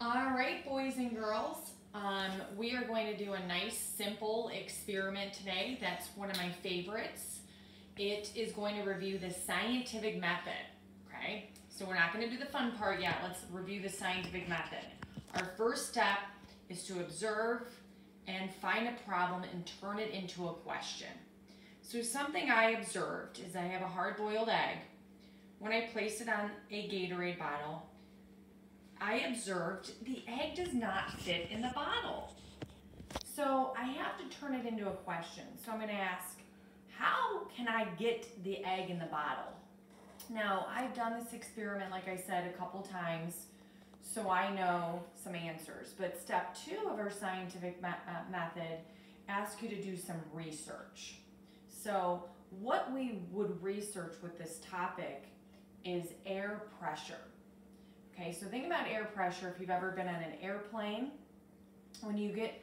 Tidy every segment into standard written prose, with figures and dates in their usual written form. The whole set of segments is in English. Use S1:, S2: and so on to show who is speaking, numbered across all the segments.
S1: All right, boys and girls, we are going to do a nice, simple experiment today. That's one of my favorites. It is going to review the scientific method, okay? So we're not going to do the fun part yet. Let's review the scientific method. Our first step is to observe and find a problem and turn it into a question. So something I observed is I have a hard-boiled egg. When I place it on a Gatorade bottle, I observed the egg does not fit in the bottle. So I have to turn it into a question. So I'm going to ask, how can I get the egg in the bottle? Now, I've done this experiment, like I said, a couple times, so I know some answers. But step 2 of our scientific method asks you to do some research. So what we would research with this topic is air pressure. Okay, so think about air pressure. If you've ever been on an airplane, when you get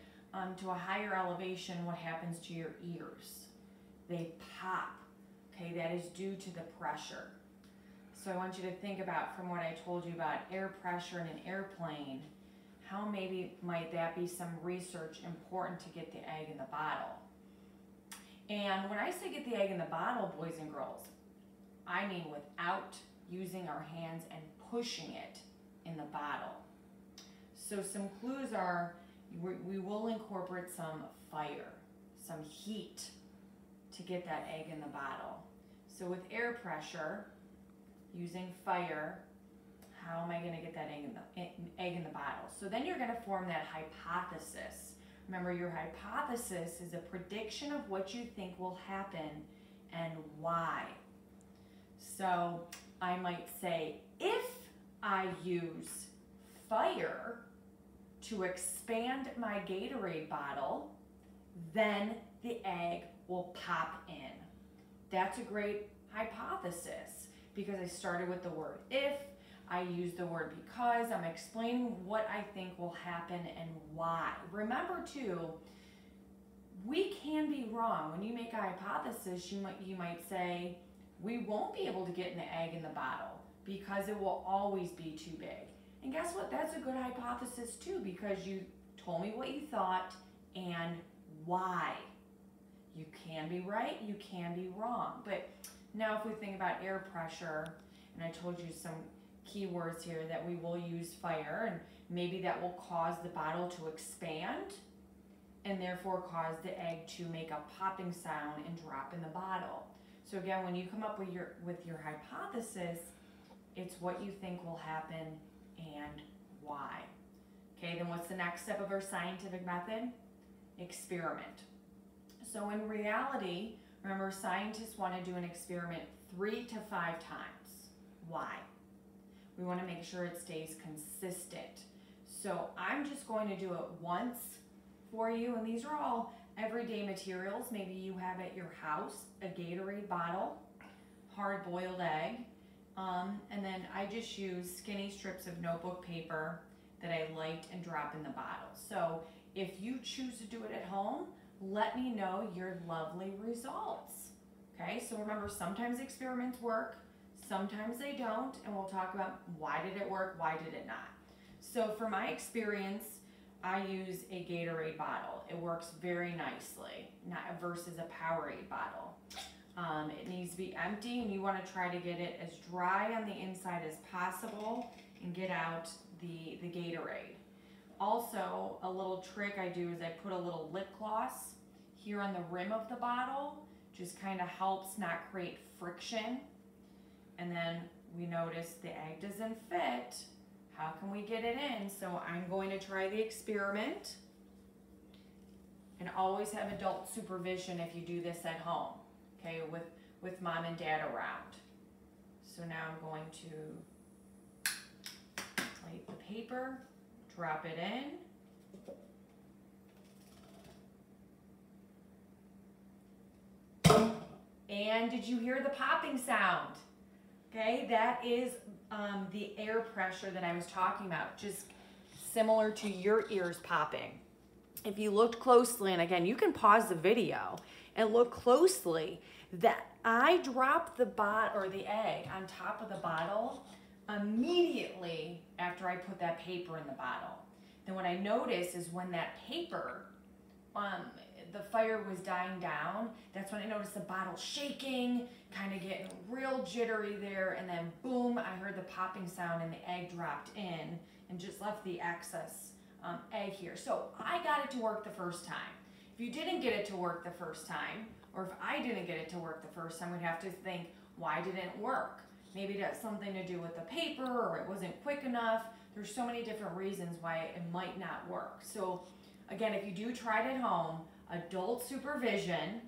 S1: to a higher elevation, what happens to your ears? They pop. Okay, that is due to the pressure. So I want you to think about, from what I told you about air pressure in an airplane, how maybe might that be some research important to get the egg in the bottle. And when I say get the egg in the bottle, boys and girls, I mean without using our hands and pushing it in the bottle. So some clues are, we will incorporate some fire, some heat to get that egg in the bottle. So with air pressure, using fire, how am I going to get that egg in the bottle? So then you're going to form that hypothesis. Remember, your hypothesis is a prediction of what you think will happen and why. So I might say, if I use fire to expand my Gatorade bottle, then the egg will pop in. That's a great hypothesis because I started with the word if, I use the word because, I'm explaining what I think will happen and why. Remember too, we can be wrong. When you make a hypothesis, you might say, we won't be able to get an egg in the bottle because it will always be too big. And guess what? That's a good hypothesis too, because you told me what you thought and why. You can be right, you can be wrong. But now if we think about air pressure, and I told you some keywords here that we will use fire, and maybe that will cause the bottle to expand and therefore cause the egg to make a popping sound and drop in the bottle. So again, when you come up with your hypothesis, it's what you think will happen and why. Okay, then what's the next step of our scientific method? Experiment. So in reality, remember, scientists want to do an experiment 3 to 5 times. Why? We want to make sure it stays consistent. So I'm just going to do it once for you, and these are all everyday materials. Maybe you have at your house a Gatorade bottle, hard-boiled egg, and then I just use skinny strips of notebook paper that I light and drop in the bottle. So if you choose to do it at home, let me know your lovely results. Okay, so remember, sometimes experiments work, sometimes they don't, and we'll talk about why did it work, why did it not. So for my experience, I use a Gatorade bottle. It works very nicely, not versus a Powerade bottle. It needs to be empty, and you want to try to get it as dry on the inside as possible and get out the Gatorade. Also, a little trick I do is I put a little lip gloss here on the rim of the bottle. Just kind of helps not create friction. And then we notice the egg doesn't fit. How can we get it in? So I'm going to try the experiment. And always have adult supervision if you do this at home, okay, with mom and dad around. So now I'm going to light the paper, drop it in. And did you hear the popping sound? Okay, that is the air pressure that I was talking about, just similar to your ears popping. If you looked closely, and again, you can pause the video and look closely, that I dropped the egg on top of the bottle immediately after after I put that paper in the bottle. Then what I noticed is when that paper, the fire was dying down, that's when I noticed the bottle shaking, kind of getting real jittery there, and then boom, I heard the popping sound and the egg dropped in and just left the excess egg here. So I got it to work the first time. If you didn't get it to work the first time, or if I didn't get it to work the first time, we'd have to think, why didn't it work? Maybe that's something to do with the paper, or it wasn't quick enough. There's so many different reasons why it might not work. So again, if you do try it at home, adult supervision,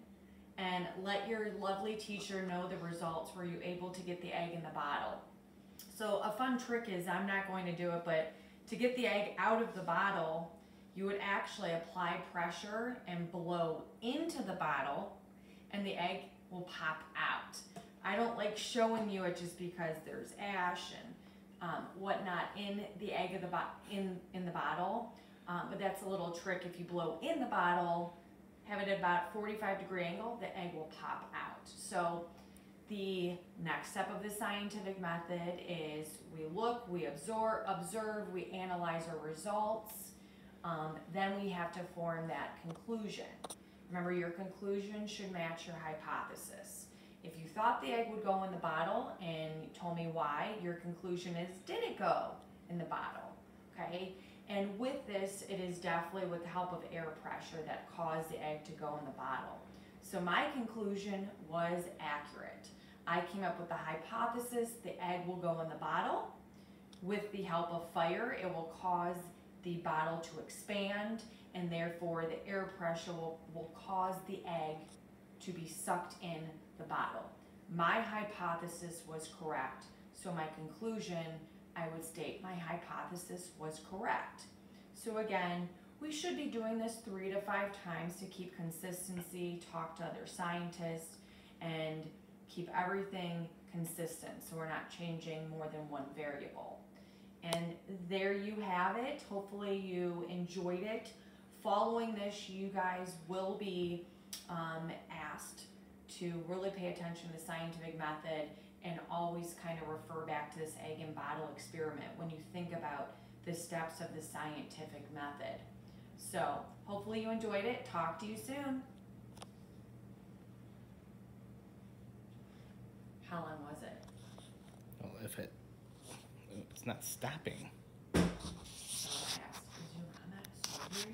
S1: and let your lovely teacher know the results. Were you able to get the egg in the bottle? So a fun trick is, I'm not going to do it, but to get the egg out of the bottle, you would actually apply pressure and blow into the bottle, and the egg will pop out. I don't like showing you it just because there's ash and whatnot in the egg of the in the bottle, but that's a little trick. If you blow in the bottle, have it at about 45-degree angle, the egg will pop out. So the next step of the scientific method is we look, we observe, we analyze our results, then we have to form that conclusion. Remember, your conclusion should match your hypothesis. If you thought the egg would go in the bottle and you told me why, your conclusion is, did it go in the bottle? Okay? And with this, it is definitely with the help of air pressure that caused the egg to go in the bottle. So my conclusion was accurate. I came up with the hypothesis, the egg will go in the bottle. With the help of fire, it will cause the bottle to expand, and therefore the air pressure will cause the egg to be sucked in the bottle. My hypothesis was correct, so my conclusion, I would state my hypothesis was correct. So again, we should be doing this 3 to 5 times to keep consistency, talk to other scientists, and keep everything consistent so we're not changing more than one variable. And there you have it. Hopefully you enjoyed it. Following this, you guys will be asked to really pay attention to the scientific method and always kind of refer back to this egg and bottle experiment when you think about the steps of the scientific method. So hopefully you enjoyed it. Talk to you soon. How long was it?
S2: Well, if it's not stopping.
S1: Is you on that surgery?